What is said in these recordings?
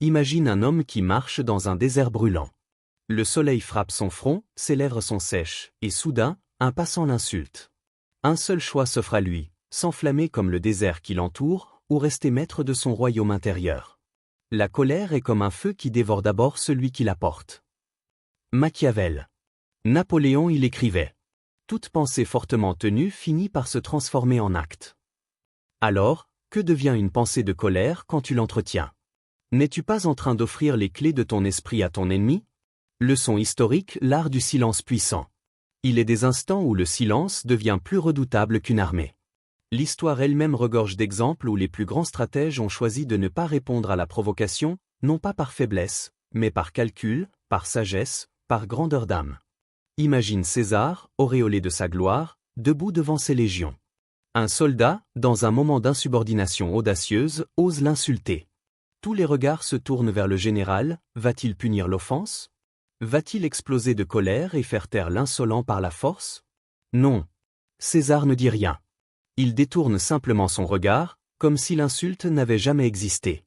Imagine un homme qui marche dans un désert brûlant. Le soleil frappe son front, ses lèvres sont sèches, et soudain, un passant l'insulte. Un seul choix s'offre à lui, s'enflammer comme le désert qui l'entoure, ou rester maître de son royaume intérieur. La colère est comme un feu qui dévore d'abord celui qui la porte. Machiavel. Napoléon il écrivait. Toute pensée fortement tenue finit par se transformer en acte. Alors, que devient une pensée de colère quand tu l'entretiens? N'es-tu pas en train d'offrir les clés de ton esprit à ton ennemi? Leçon historique, l'art du silence puissant. Il est des instants où le silence devient plus redoutable qu'une armée. L'histoire elle-même regorge d'exemples où les plus grands stratèges ont choisi de ne pas répondre à la provocation, non pas par faiblesse, mais par calcul, par sagesse, par grandeur d'âme. Imagine César, auréolé de sa gloire, debout devant ses légions. Un soldat, dans un moment d'insubordination audacieuse, ose l'insulter. Tous les regards se tournent vers le général, va-t-il punir l'offense? Va-t-il exploser de colère et faire taire l'insolent par la force? Non. César ne dit rien. Il détourne simplement son regard, comme si l'insulte n'avait jamais existé.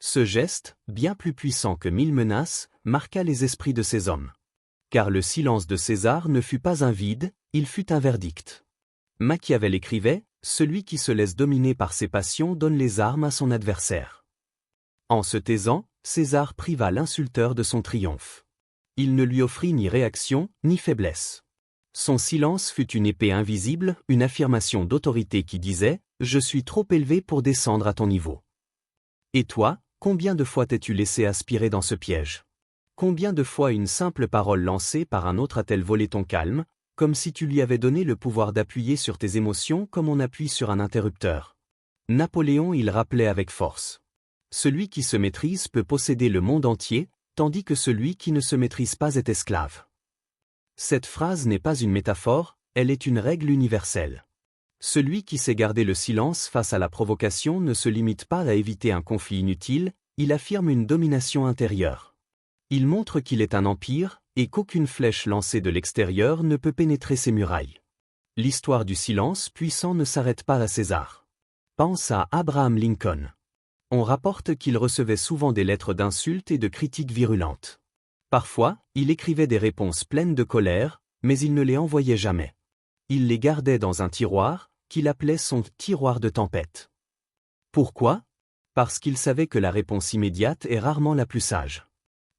Ce geste, bien plus puissant que 1000 menaces, marqua les esprits de ces hommes. Car le silence de César ne fut pas un vide, il fut un verdict. Machiavel écrivait, « Celui qui se laisse dominer par ses passions donne les armes à son adversaire. » En se taisant, César priva l'insulteur de son triomphe. Il ne lui offrit ni réaction, ni faiblesse. Son silence fut une épée invisible, une affirmation d'autorité qui disait « Je suis trop élevé pour descendre à ton niveau. » Et toi, combien de fois t'es-tu laissé aspirer dans ce piège? Combien de fois une simple parole lancée par un autre a-t-elle volé ton calme, comme si tu lui avais donné le pouvoir d'appuyer sur tes émotions comme on appuie sur un interrupteur? Napoléon il rappelait avec force. Celui qui se maîtrise peut posséder le monde entier, tandis que celui qui ne se maîtrise pas est esclave. Cette phrase n'est pas une métaphore, elle est une règle universelle. Celui qui sait garder le silence face à la provocation ne se limite pas à éviter un conflit inutile, il affirme une domination intérieure. Il montre qu'il est un empire, et qu'aucune flèche lancée de l'extérieur ne peut pénétrer ses murailles. L'histoire du silence puissant ne s'arrête pas à César. Pense à Abraham Lincoln. On rapporte qu'il recevait souvent des lettres d'insultes et de critiques virulentes. Parfois, il écrivait des réponses pleines de colère, mais il ne les envoyait jamais. Il les gardait dans un tiroir, qu'il appelait son « tiroir de tempête ». Pourquoi? Parce qu'il savait que la réponse immédiate est rarement la plus sage.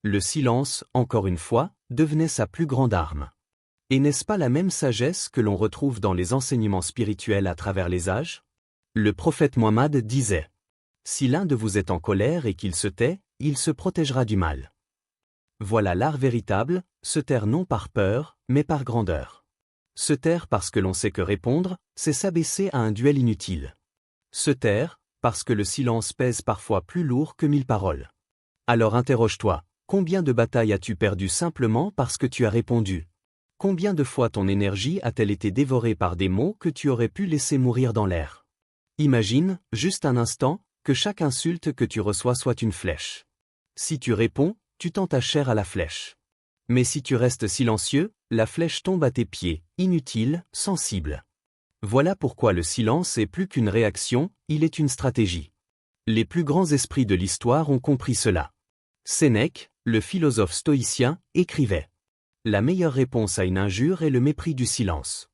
Le silence, encore une fois, devenait sa plus grande arme. Et n'est-ce pas la même sagesse que l'on retrouve dans les enseignements spirituels à travers les âges? Le prophète Mohammed disait: « Si l'un de vous est en colère et qu'il se tait, il se protégera du mal. » Voilà l'art véritable, se taire non par peur, mais par grandeur. Se taire parce que l'on sait que répondre, c'est s'abaisser à un duel inutile. Se taire, parce que le silence pèse parfois plus lourd que 1000 paroles. Alors interroge-toi, combien de batailles as-tu perdues simplement parce que tu as répondu? Combien de fois ton énergie a-t-elle été dévorée par des mots que tu aurais pu laisser mourir dans l'air? Imagine, juste un instant, que chaque insulte que tu reçois soit une flèche. Si tu réponds, tu tends ta chair à la flèche. Mais si tu restes silencieux, la flèche tombe à tes pieds, inutile, sans cible. Voilà pourquoi le silence est plus qu'une réaction, il est une stratégie. Les plus grands esprits de l'histoire ont compris cela. Sénèque, le philosophe stoïcien, écrivait: « La meilleure réponse à une injure est le mépris du silence. »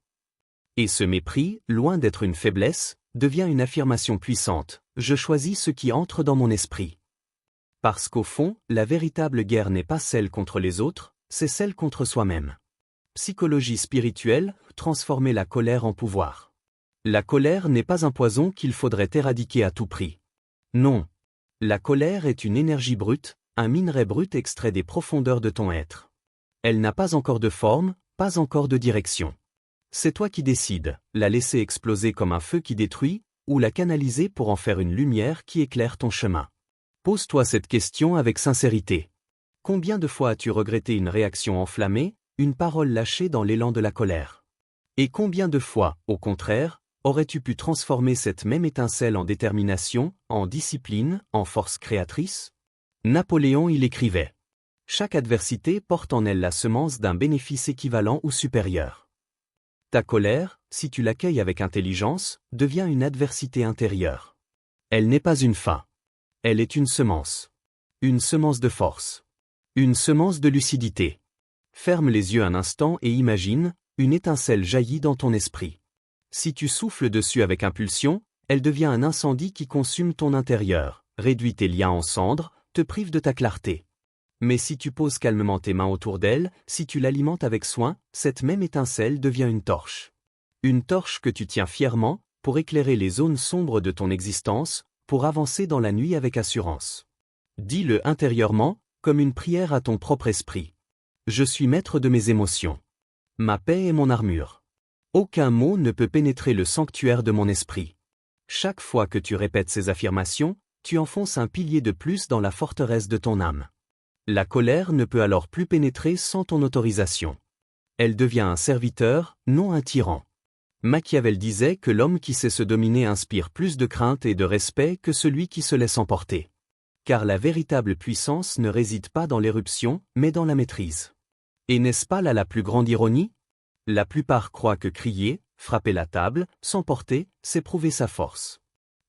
Et ce mépris, loin d'être une faiblesse, devient une affirmation puissante: « Je choisis ce qui entre dans mon esprit. » Parce qu'au fond, la véritable guerre n'est pas celle contre les autres, c'est celle contre soi-même. Psychologie spirituelle, transformer la colère en pouvoir. La colère n'est pas un poison qu'il faudrait éradiquer à tout prix. Non. La colère est une énergie brute, un minerai brut extrait des profondeurs de ton être. Elle n'a pas encore de forme, pas encore de direction. C'est toi qui décides, la laisser exploser comme un feu qui détruit, ou la canaliser pour en faire une lumière qui éclaire ton chemin. Pose-toi cette question avec sincérité. Combien de fois as-tu regretté une réaction enflammée, une parole lâchée dans l'élan de la colère? Et combien de fois, au contraire, aurais-tu pu transformer cette même étincelle en détermination, en discipline, en force créatrice? Napoléon il écrivait: « Chaque adversité porte en elle la semence d'un bénéfice équivalent ou supérieur. » Ta colère, si tu l'accueilles avec intelligence, devient une adversité intérieure. Elle n'est pas une fin. Elle est une semence. Une semence de force. Une semence de lucidité. Ferme les yeux un instant et imagine, une étincelle jaillit dans ton esprit. Si tu souffles dessus avec impulsion, elle devient un incendie qui consume ton intérieur, réduit tes liens en cendres, te prive de ta clarté. Mais si tu poses calmement tes mains autour d'elle, si tu l'alimentes avec soin, cette même étincelle devient une torche. Une torche que tu tiens fièrement, pour éclairer les zones sombres de ton existence, pour avancer dans la nuit avec assurance. Dis-le intérieurement, comme une prière à ton propre esprit. Je suis maître de mes émotions. Ma paix est mon armure. Aucun mot ne peut pénétrer le sanctuaire de mon esprit. Chaque fois que tu répètes ces affirmations, tu enfonces un pilier de plus dans la forteresse de ton âme. La colère ne peut alors plus pénétrer sans ton autorisation. Elle devient un serviteur, non un tyran. Machiavel disait que l'homme qui sait se dominer inspire plus de crainte et de respect que celui qui se laisse emporter. Car la véritable puissance ne réside pas dans l'éruption, mais dans la maîtrise. Et n'est-ce pas là la plus grande ironie? La plupart croient que crier, frapper la table, s'emporter, c'est prouver sa force.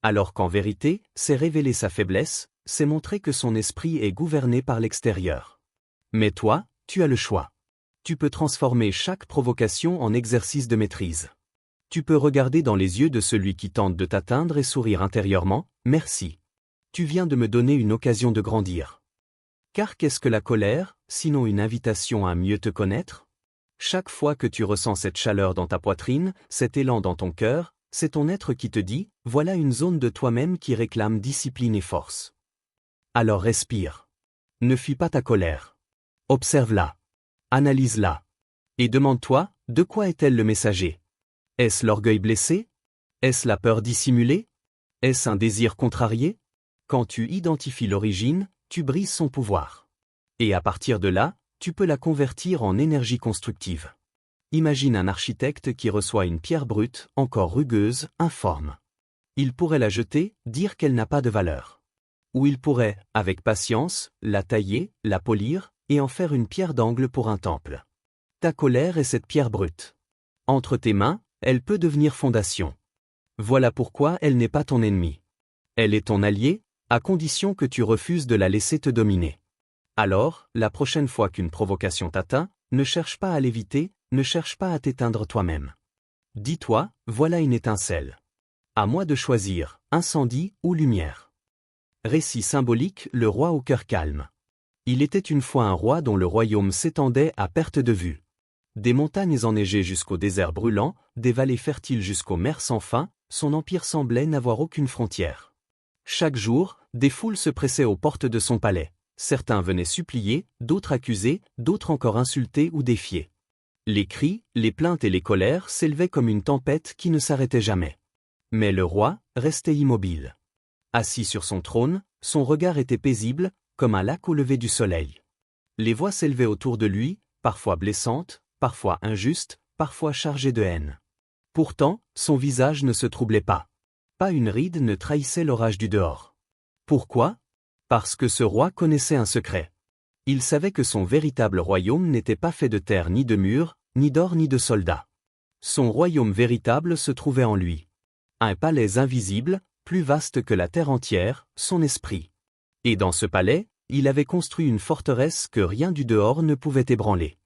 Alors qu'en vérité, c'est révéler sa faiblesse, c'est montrer que son esprit est gouverné par l'extérieur. Mais toi, tu as le choix. Tu peux transformer chaque provocation en exercice de maîtrise. Tu peux regarder dans les yeux de celui qui tente de t'atteindre et sourire intérieurement, « Merci. Tu viens de me donner une occasion de grandir. » Car qu'est-ce que la colère, sinon une invitation à mieux te connaître? Chaque fois que tu ressens cette chaleur dans ta poitrine, cet élan dans ton cœur, c'est ton être qui te dit, voilà une zone de toi-même qui réclame discipline et force. Alors respire. Ne fuis pas ta colère. Observe-la. Analyse-la. Et demande-toi, de quoi est-elle le messager? Est-ce l'orgueil blessé? Est-ce la peur dissimulée? Est-ce un désir contrarié? Quand tu identifies l'origine, tu brises son pouvoir. Et à partir de là, tu peux la convertir en énergie constructive. Imagine un architecte qui reçoit une pierre brute, encore rugueuse, informe. Il pourrait la jeter, dire qu'elle n'a pas de valeur. Ou il pourrait, avec patience, la tailler, la polir, et en faire une pierre d'angle pour un temple. Ta colère est cette pierre brute. Entre tes mains, elle peut devenir fondation. Voilà pourquoi elle n'est pas ton ennemi. Elle est ton allié, à condition que tu refuses de la laisser te dominer. Alors, la prochaine fois qu'une provocation t'atteint, ne cherche pas à l'éviter, ne cherche pas à t'éteindre toi-même. Dis-toi, voilà une étincelle. À moi de choisir, incendie ou lumière. Récit symbolique, le roi au cœur calme. Il était une fois un roi dont le royaume s'étendait à perte de vue. Des montagnes enneigées jusqu'au désert brûlant, des vallées fertiles jusqu'aux mers sans fin, son empire semblait n'avoir aucune frontière. Chaque jour, des foules se pressaient aux portes de son palais. Certains venaient supplier, d'autres accuser, d'autres encore insulter ou défier. Les cris, les plaintes et les colères s'élevaient comme une tempête qui ne s'arrêtait jamais. Mais le roi restait immobile. Assis sur son trône, son regard était paisible, comme un lac au lever du soleil. Les voix s'élevaient autour de lui, parfois blessantes, parfois injustes, parfois chargées de haine. Pourtant, son visage ne se troublait pas. Pas une ride ne trahissait l'orage du dehors. Pourquoi? Parce que ce roi connaissait un secret. Il savait que son véritable royaume n'était pas fait de terre ni de murs, ni d'or ni de soldats. Son royaume véritable se trouvait en lui. Un palais invisible, plus vaste que la terre entière, son esprit. Et dans ce palais, il avait construit une forteresse que rien du dehors ne pouvait ébranler.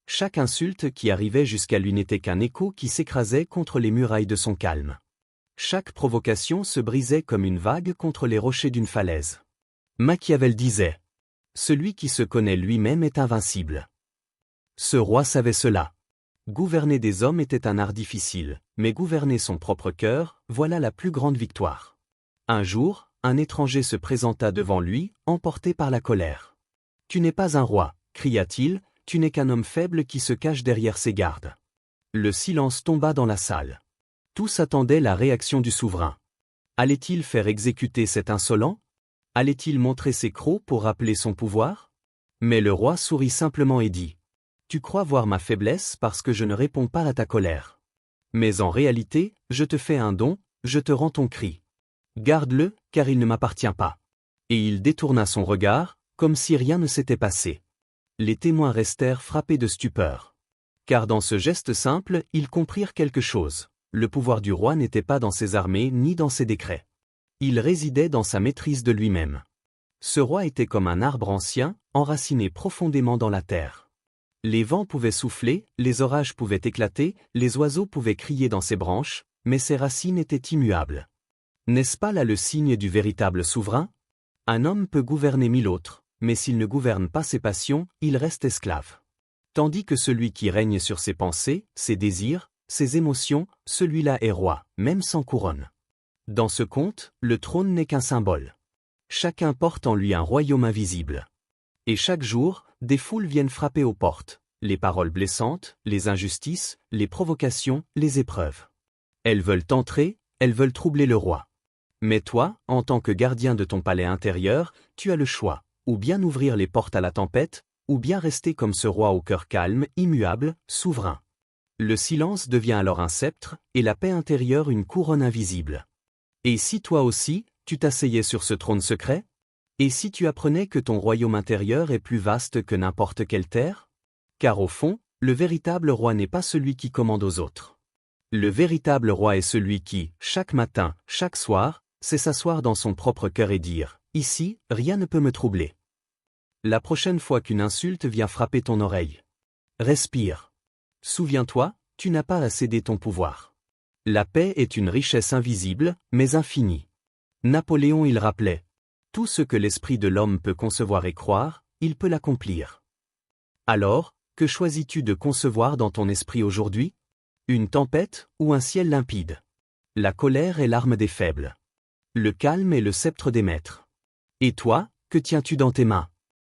Chaque insulte qui arrivait jusqu'à lui n'était qu'un écho qui s'écrasait contre les murailles de son calme. Chaque provocation se brisait comme une vague contre les rochers d'une falaise. Machiavel disait « Celui qui se connaît lui-même est invincible ». Ce roi savait cela. Gouverner des hommes était un art difficile, mais gouverner son propre cœur, voilà la plus grande victoire. Un jour, un étranger se présenta devant lui, emporté par la colère. « Tu n'es pas un roi », cria-t-il, « tu n'es qu'un homme faible qui se cache derrière ses gardes. » Le silence tomba dans la salle. Tous attendaient la réaction du souverain. Allait-il faire exécuter cet insolent? Allait-il montrer ses crocs pour rappeler son pouvoir? Mais le roi sourit simplement et dit « Tu crois voir ma faiblesse parce que je ne réponds pas à ta colère. Mais en réalité, je te fais un don, je te rends ton cri. Garde-le, car il ne m'appartient pas. » Et il détourna son regard, comme si rien ne s'était passé. Les témoins restèrent frappés de stupeur. Car dans ce geste simple, ils comprirent quelque chose. Le pouvoir du roi n'était pas dans ses armées ni dans ses décrets. Il résidait dans sa maîtrise de lui-même. Ce roi était comme un arbre ancien, enraciné profondément dans la terre. Les vents pouvaient souffler, les orages pouvaient éclater, les oiseaux pouvaient crier dans ses branches, mais ses racines étaient immuables. N'est-ce pas là le signe du véritable souverain? Un homme peut gouverner 1000 autres, mais s'il ne gouverne pas ses passions, il reste esclave. Tandis que celui qui règne sur ses pensées, ses désirs, ses émotions, celui-là est roi, même sans couronne. Dans ce conte, le trône n'est qu'un symbole. Chacun porte en lui un royaume invisible. Et chaque jour, des foules viennent frapper aux portes, les paroles blessantes, les injustices, les provocations, les épreuves. Elles veulent entrer, elles veulent troubler le roi. Mais toi, en tant que gardien de ton palais intérieur, tu as le choix, ou bien ouvrir les portes à la tempête, ou bien rester comme ce roi au cœur calme, immuable, souverain. Le silence devient alors un sceptre, et la paix intérieure une couronne invisible. Et si toi aussi, tu t'asseyais sur ce trône secret? Et si tu apprenais que ton royaume intérieur est plus vaste que n'importe quelle terre? Car au fond, le véritable roi n'est pas celui qui commande aux autres. Le véritable roi est celui qui, chaque matin, chaque soir, sait s'asseoir dans son propre cœur et dire « Ici, rien ne peut me troubler ». La prochaine fois qu'une insulte vient frapper ton oreille, respire. Souviens-toi, tu n'as pas à céder ton pouvoir. La paix est une richesse invisible, mais infinie. Napoléon il rappelait « Tout ce que l'esprit de l'homme peut concevoir et croire, il peut l'accomplir ». Alors, que choisis-tu de concevoir dans ton esprit aujourd'hui? Une tempête ou un ciel limpide? La colère est l'arme des faibles. Le calme est le sceptre des maîtres. Et toi, que tiens-tu dans tes mains?